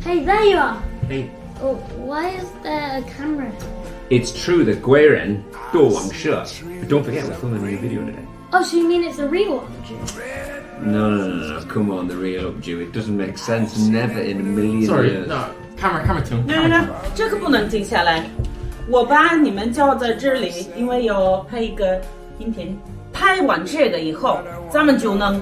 Hey, there you are. Hey. Oh, why is there a camera? It's true that 贵人多忘事. But don't forget, we're filming a new video today. Oh, so you mean it's a real one? No. Come on, the real updo. It doesn't make sense. Never in a million years. No, camera停。No， 这个不能停下来。我把你们叫在这里，因为要拍一个音频。拍完这个以后，咱们就能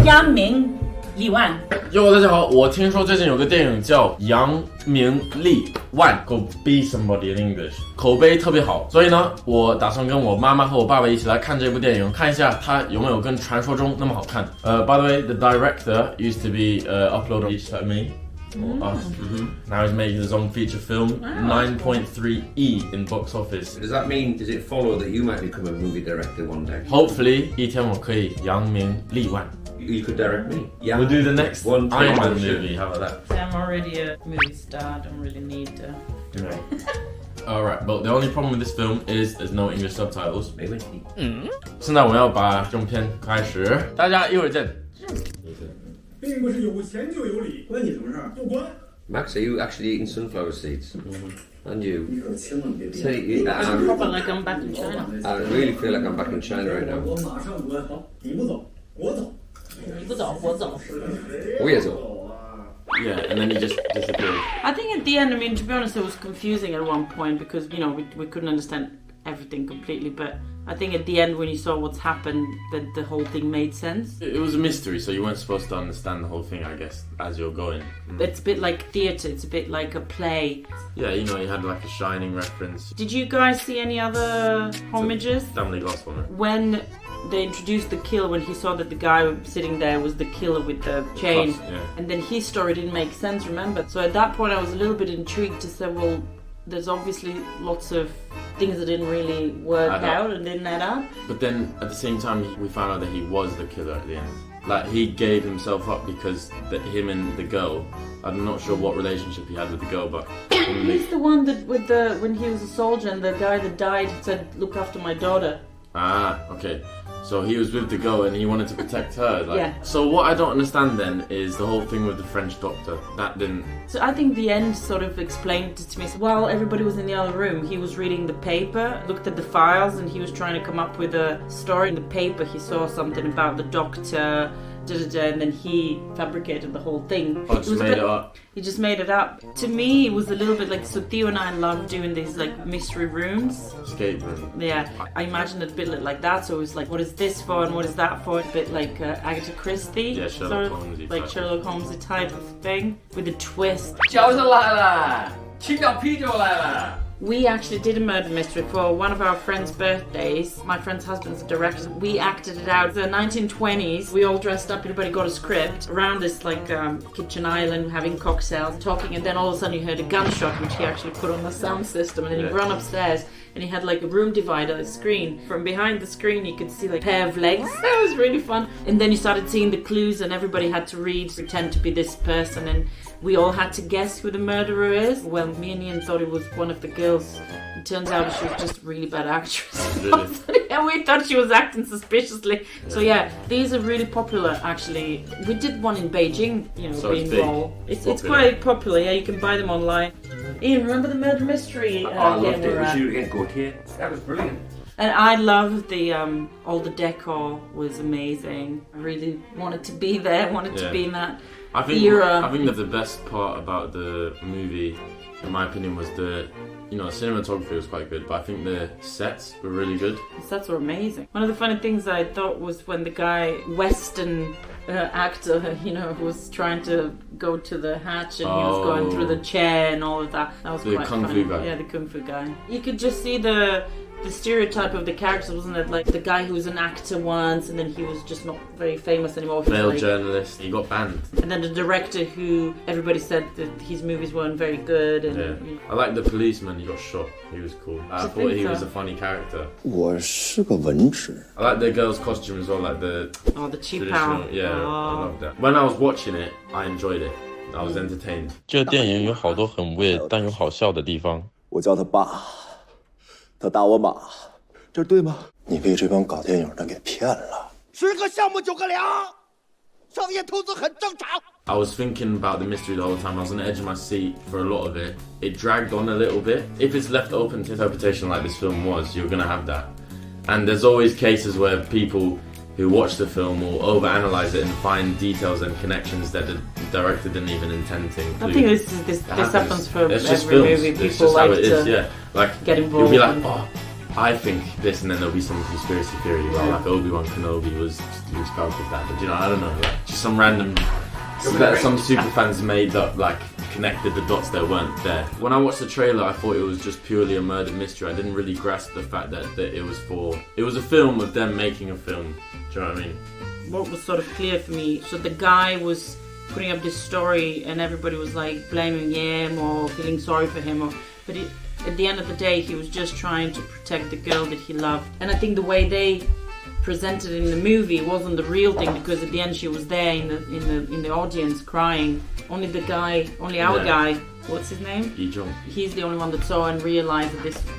扬名立万。哟，大家好，我听说最近有个电影叫《扬名立万》，Go be somebody in English， 口碑特别好，所以呢，我打算跟我妈妈和我爸爸一起来看这部电影，看一下它有没有跟传说中那么好看。By the way, the director used to be uploader like me. Or us. Now he's making his own feature film, 9.3E in box office. Does it follow that you might become a movie director one day? Hopefully, 一天我可以扬名立万. You could direct me. Yeah. We'll do the next One Iron Man bullshit. movie. How about that? I'm already a movie star. Don't really need to. Alright, but the only problem with this film is there's no English subtitles. 没问题。现在我要把正片开始，大家一会儿见。并不是有钱就有理，关你什么事儿？不关。 Max, are you actually eating sunflower seeds? And you? 你可千万别 Say, I'm probably like I'm back in China. I really feel like I'm back in China right now. 我马上关。好，你不走，我走。你不走，我走。我也走。Yeah, and then he just disappeared. I think at the end, I mean, to be honest, it was confusing at one point because, you know, we couldn't understand everything completely. But I think at the end, when you saw what's happened, that the whole thing made sense. It was a mystery, so you weren't supposed to understand the whole thing, I guess, as you're going. It's a bit like theatre, it's a bit like a play. Yeah, you know, you had like a Shining reference. Did you guys see any other homages? Family Glass one. When they introduced the killer, when he saw that the guy sitting there was the killer with the chain, Yeah. and then his story didn't make sense, remember? So at that point I was a little bit intrigued to say, well, there's obviously lots of things that didn't really work out and didn't add up. But then at the same time, we found out that he was the killer at the end. Like, he gave himself up because him and the girl, I'm not sure what relationship he had with the girl, but... He's the one that when he was a soldier and the guy that died said, look after my daughter. Ah, okay. So he was with the girl and he wanted to protect her. Like, Yeah. So what I don't understand then is the whole thing with the French doctor. That didn't... So I think the end sort of explained it to me. While everybody was in the other room, he was reading the paper, looked at the files, and he was trying to come up with a story. In the paper, he saw something about the doctor, and then he fabricated the whole thing. Oh, just made it up. He just made it up. To me, it was a little bit like, so Theo and I love doing these like mystery rooms. Escape room. Yeah, I imagined it a bit like that. So it was like, what is this for and what is that for? A bit like Agatha Christie. Yeah, Sherlock sort of, Holmes-y like type. Sherlock Holmes type of thing with a twist. 饺子来了，青岛啤酒来了。 We actually did a murder mystery for one of our friends' birthdays. My friend's husband's a director. We acted it out. The 1920s, we all dressed up, everybody got a script around this like kitchen island, having cocktails, talking, and then all of a sudden you heard a gunshot, which he actually put on the sound system, and then you run upstairs, and he had like a room divider, a screen. From behind the screen you could see like a pair of legs. That was really fun. And then you started seeing the clues, and everybody had to read, pretend to be this person, and we all had to guess who the murderer is. Well, me and Ian thought it was one of the girls. It turns out she was just a really bad actress. Really? And we thought she was acting suspiciously. So yeah, these are really popular actually. We did one in Beijing, you know, So it's being big. raw. It's Popular. quite popular, yeah, you can buy them online. Ian, remember the murder mystery Oh, I loved game it. we were We at? should get good here. That was brilliant. And I loved the all the decor was amazing. I really wanted to be there, wanted to be in that era. I think that the best part about the movie, in my opinion, was the cinematography was quite good, but I think the sets were really good. The sets were amazing. One of the funny things I thought was when the guy, Western actor, you know, was trying to go to the hatch and he was going through the chair and all of that. That was The quite Kung funny. Fu guy. Yeah, the Kung Fu guy. You could just see the stereotype of the characters, wasn't it? Like the guy who was an actor once and then he was just not very famous anymore. Failed like, journalist, he got banned. and then the director who everybody said that his movies weren't very good. And Yeah. I like the policeman, he got shot. He was cool. I thought he was a funny character. 我是个文职。 I like the girl's costume as well, like the Oh, the cheap traditional. power. Yeah, I Oh. loved that. When I was watching it, I enjoyed it. I was entertained. 这电影有好多很weird但有好笑的地方。我叫他爸，他打我妈，这对吗？你被这帮搞电影的给骗了。10个项目9个粮，商业投资很正常。 I was thinking about the mystery the whole time. I was on the edge of my seat for a lot of it. It dragged on a little bit. If it's left open to interpretation like this film was, you're going to have that. And there's always cases where people who watch the film will overanalyze it and find details and connections that the director didn't even intend to include. I think this happens for It's just every films. movie. It's People just how like it is, to yeah. Like, get you'll involved. be like, oh, I think this, and then there'll be some conspiracy theory. Well, like Obi-Wan Kenobi was Luke Skywalker's dad, but you know, I don't know, like, just some random that some super fans made up, like connected the dots that weren't there. When I watched the trailer, I thought it was just purely a murder mystery. I didn't really grasp the fact that it was a film of them making a film. Do you know what I mean? What was sort of clear for me, so the guy was putting up this story and everybody was like blaming him or feeling sorry for him, but at the end of the day he was just trying to protect the girl that he loved. And I think the way they presented it in the movie wasn't the real thing, because at the end she was there in the audience crying. Only our guy, what's his name? Yi Jung. He's the only one that saw and realized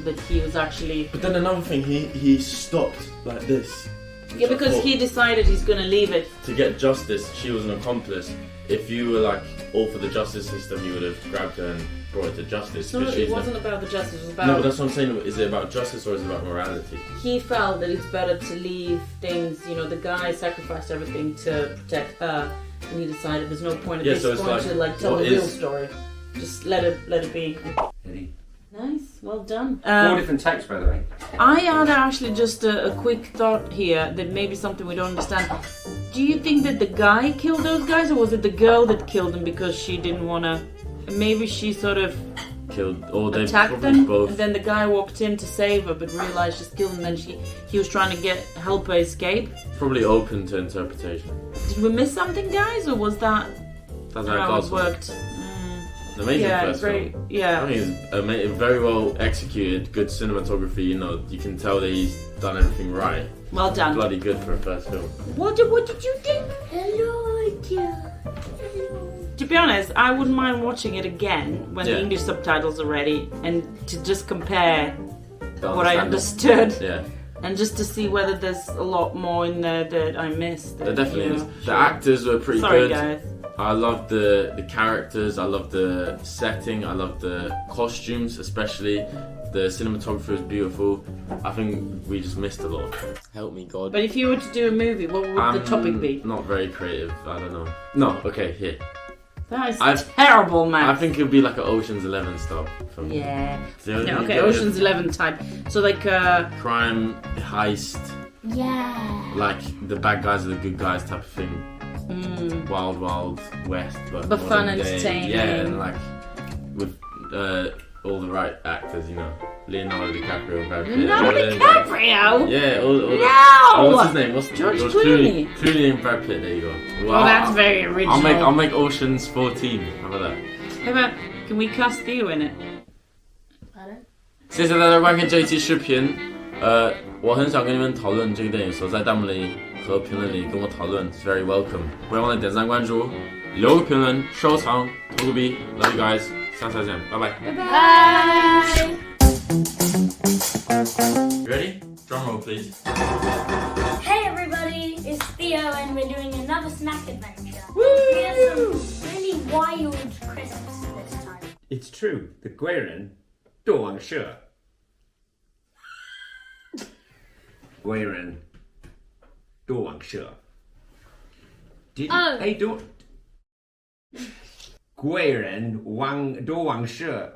that he was actually. But then another thing, he stopped like this. Yeah, because he decided he's gonna leave it. To get justice, she was an accomplice. If you were like all for the justice system, you would have grabbed her and brought her to justice. No, it wasn't about the justice, it was about... No, but that's what I'm saying. Is it about justice or is it about morality? He felt that it's better to leave things, you know, the guy sacrificed everything to protect her, and he decided there's no point at this point to like tell the real story. Just let it be. Eddie. Nice, well done. 4 different takes, by the way. I had actually just a quick thought here that maybe something we don't understand. Do you think that the guy killed those guys, or was it the girl that killed them because she didn't want to... Maybe she sort of Killed, or they attacked probably them, both. and then the guy walked in to save her but realised she's killed him, and then he was trying to help her escape. Probably open to interpretation. Did we miss something, guys, or was that That's how it worked? Amazing Yeah, first great. film. Yeah. I think it's very well executed, good cinematography. You know, you can tell that he's done everything right. Well done. Bloody good for a first film. What did you think? Hello, dear. Hello. To be honest, I wouldn't mind watching it again when the Yeah. English subtitles are ready, and to just compare Don't what I understand understood, Yeah, and just to see whether there's a lot more in there that I missed. there definitely you is. know, The sure. actors were pretty Sorry, good. guys. I love the characters. I love the setting. I love the costumes, especially. The cinematography was beautiful. I think we just missed a lot. Help me, God. But if you were to do a movie, what would the topic be? Not very creative. I don't know. No. Okay. Here. That is I've- terrible, man. I think it'd be like an Ocean's 11 style film. Yeah. The only Yeah, okay, good Ocean's 11 type. So like, crime heist, Yeah. like the bad guys are the good guys type of thing. Wild West, but But fun, modern day. entertaining. Yeah, and like with all the right actors, you know, Leonardo DiCaprio and Brad Pitt. Leonardo DiCaprio? Yeah, all No! what's his name? George it was Clooney. Clooney and Brad Pitt. There you go. Well, that's very original. I'll make Ocean's 14. How about that? How about, can we cast you in it? Pardon? 谢谢大家观看这一期视频。我很想跟你们讨论这个电影，所以在弹幕里和评论里跟我讨论 ，it's very welcome。不要忘了点赞、关注、留个评论、收藏、投个币。Love you guys，下次再见，拜拜。 Bye. Ready? Drum roll, please. Hey everybody, it's Theo and we're doing another snack adventure. We have some really wild crisps this time. It's true. The 贵人多王社。贵人多王社。Did Oh. hey don't 贵人多王社。